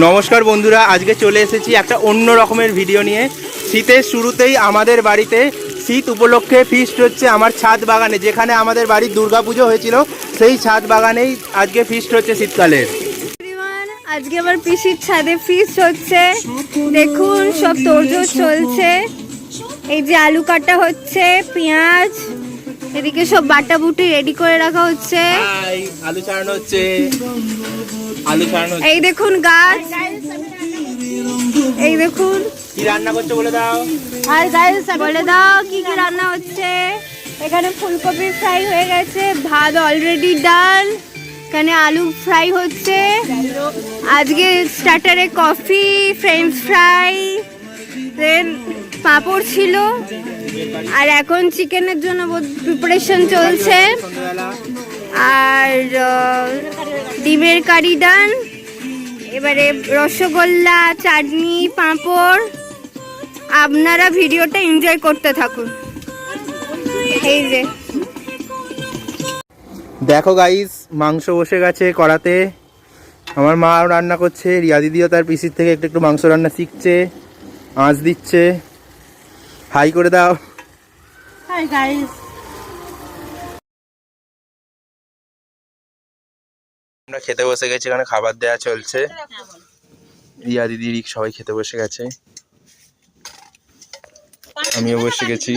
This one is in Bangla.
নমস্কার বন্ধুরা, আজকে চলে এসেছি একটা অন্য রকমের ভিডিও নিয়ে। শীতের শুরুতেই আমাদের বাড়িতে শীত উপলক্ষে ফিস্ট হচ্ছে আমার ছাদ বাগানে, যেখানে আমাদের বাড়ির দুর্গাপুজো হয়েছিল সেই ছাদ বাগানেই আজকে ফিস্ট হচ্ছে শীতকালের। আজকে আমার পিসির ছাদে ফিস্ট হচ্ছে, দেখুন সব তোড়জোড় চলছে। এই যে আলু কাটা হচ্ছে, পেঁয়াজ, এদিকে সব বাটা বুটি রেডি করে রাখা হচ্ছে। আলু ছাড়ানো হচ্ছে, এই দেখুন গাছ, এই দেখুন কি রান্না করছে বলে দাও। আর গাইস বলে দাও কি কি রান্না হচ্ছে। এখানে ফুলকপি ফ্রাই হয়ে গেছে, ভাত অলরেডি ডাল, এখানে আলু ফ্রাই হচ্ছে। আজকে স্টার্টারে কফি, ফ্রেঞ্চ ফ্রাই, দেন পাঁপড় ছিল, আর এখন চিকেনের জন্য প্রিপারেশন চলছে, আর ডিমের কারি ডান। এবারে রসগোল্লা, চাটনি, পাঁপড়। আপনারা ভিডিওটা এনজয় করতে থাকুন। এই যে দেখো গাইস, মাংস বসে গেছে কড়াতে। আমার মা রান্না করছে, রিয়া দিদিও তার পিসির থেকে একটু একটু মাংস রান্না শিখছে, আঁচ দিচ্ছে। হাই করে দাও। হাই গাইস, আমরা খেতে বসে গেছি, এখানে খাবার দেওয়া চলছে। রিয়া দিদি সবাই খেতে বসে গেছে, আমিও বসে গেছি।